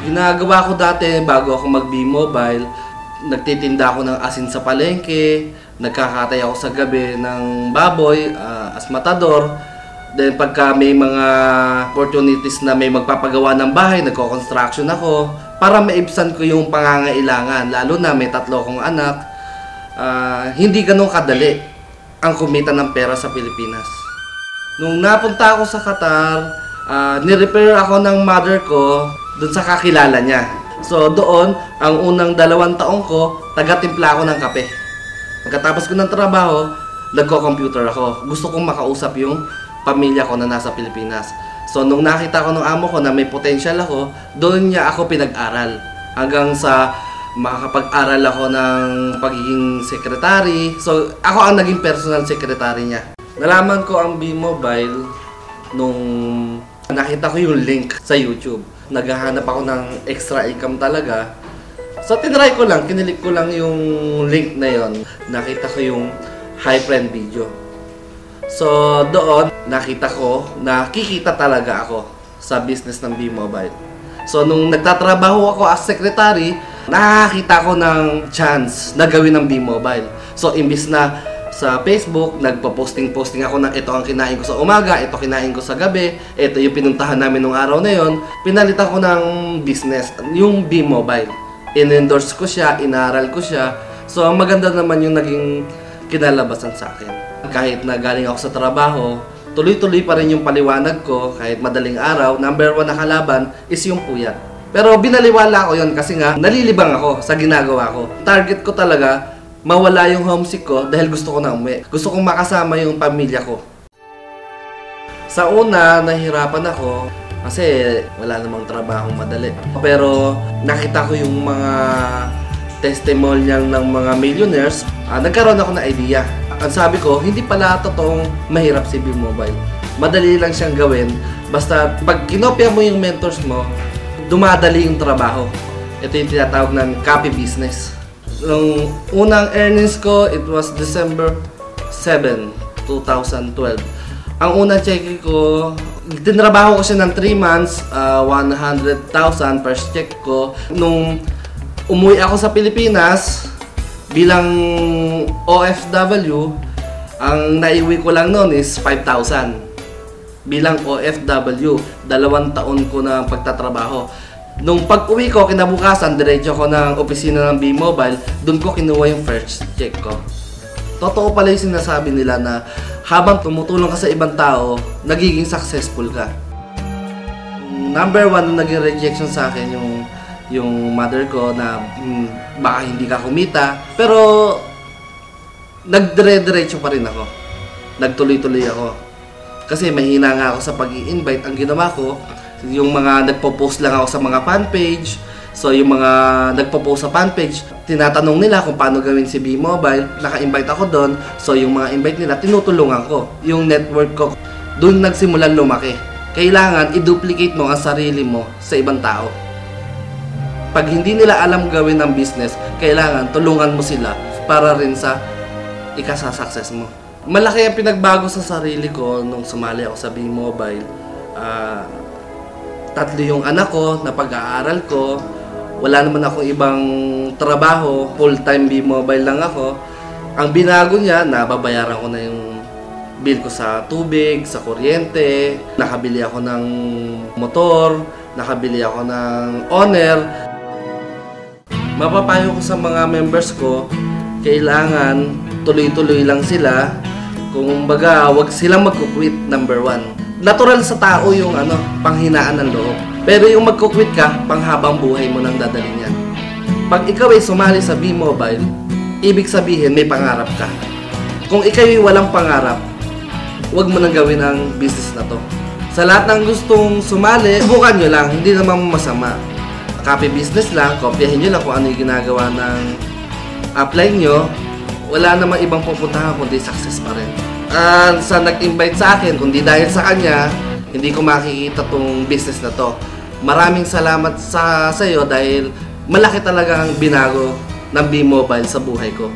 Ginagawa ko dati bago ako mag-B-Mobile, nagtitinda ako ng asin sa palengke, nagkakatay ako sa gabi ng baboy as matador. Then pagka may mga opportunities na may magpapagawa ng bahay, nagko-construction ako para maibsan ko yung pangangailangan. Lalo na may 3 akong anak, hindi ganun kadali ang kumita ng pera sa Pilipinas. Nung napunta ako sa Qatar, ni-repair ako ng mother ko dun sa kakilala niya. So doon, ang unang 2 taon ko, taga-timpla ako ng kape. Pagkatapos ko ng trabaho, nagko-computer ako. Gusto kong makausap yung pamilya ko na nasa Pilipinas. So nung nakita ko ng amo ko na may potential ako, doon niya ako pinag-aral. Hanggang sa makakapag-aral ako ng pagiging secretary. So ako ang naging personal secretary niya. Nalaman ko ang B-Mobile nung nakita ko yung link sa YouTube. Naghahanap ako ng extra income talaga. So tinry ko lang, kinilik ko lang yung link na yon. Nakita ko yung high friend video. So doon, nakita ko na kikita talaga ako sa business ng B-Mobile. So nung nagtatrabaho ako as secretary, nakakita ko ng chance na gawin ng B-Mobile. So imbis na sa Facebook, nagpa-posting ako ng ito ang kinain ko sa umaga, ito kinain ko sa gabi, ito yung pinuntahan namin nung araw na yon, pinalitan ko ng business, yung B-Mobile. In-endorse ko siya, inaral ko siya. So maganda naman yung naging kinalabasan sa akin. Kahit na galing ako sa trabaho, tuloy-tuloy pa rin yung paliwanag ko kahit madaling araw. Number 1 na kalaban is yung puyat. Pero binaliwala ko yon kasi nga nalilibang ako sa ginagawa ko. Target ko talaga mawala yung homesick ko dahil gusto ko na umuwi. Gusto kong makasama yung pamilya ko. Sa una, nahihirapan ako kasi wala namang trabaho madali. Pero nakita ko yung mga testimonial ng mga millionaires, nagkaroon ako ng idea. Ang sabi ko, hindi pala totoong mahirap si B-Mobile. Madali lang siyang gawin. Basta pag kinopya mo yung mentors mo, dumadali yung trabaho. Ito yung tinatawag ng copy business. Nung unang earnings ko, it was December 7, 2012. Ang unang check ko, tinrabaho ko siya ng 3 months, 100,000 first check ko. Nung umuwi ako sa Pilipinas, bilang OFW, ang naiwi ko lang noon is 5,000. Bilang OFW, 2 taon ko na pagtatrabaho. Nung pag-uwi ko, kinabukasan, diretso ko ng opisina ng B-Mobile, doon ko kinuha yung first check ko. Totoo pala yung sinasabi nila na habang tumutulong ka sa ibang tao, nagiging successful ka. Number 1 na naging rejection sa akin yung mother ko na baka hindi ka kumita. Pero nagdire-diretso pa rin ako. Nagtuloy-tuloy ako. Kasi mahina nga ako sa pag-i-invite. Ang ginawa ko, yung mga nagpo-post lang ako sa mga fanpage. So yung mga nagpo-post sa fanpage, tinatanong nila kung paano gawin si B-Mobile. Naka-invite ako doon. So yung mga invite nila, tinutulungan ko. Yung network ko, doon nagsimulan lumaki. Kailangan i-duplicate mo ang sarili mo sa ibang tao. Pag hindi nila alam gawin ng business, kailangan tulungan mo sila para rin sa ikasa-success mo. Malaki ang pinagbago sa sarili ko nung sumali ako sa B-Mobile. 3 yung anak ko na pag-aaral ko. Wala naman akong ibang trabaho. Full-time B-Mobile lang ako. Ang binago niya, nababayaran ko na yung bill ko sa tubig, sa kuryente. Nakabili ako ng motor. Nakabili ako ng owner. Mapapayo ko sa mga members ko, kailangan tuloy-tuloy lang sila. Kung baga, wag silang magkukwit, number 1. Natural sa tao yung panghinaan ng loob. Pero yung magkukwit ka, panghabang buhay mo nang dadalhin yan. Pag ikaw ay sumali sa B-Mobile, ibig sabihin may pangarap ka. Kung ikaw ay walang pangarap, wag mo nang gawin ang business na to. Sa lahat ng gustong sumali, subukan nyo lang, hindi naman masama. Copy business lang, kopyahin nyo lang kung ano yung ginagawa ng apply nyo. Wala namang ibang pupuntahan kundi success pa rin. Sa nag-invite sa akin, kundi dahil sa kanya, hindi ko makikita tong business na to. Maraming salamat sa iyo dahil malaki talaga ang binago ng B-Mobile sa buhay ko.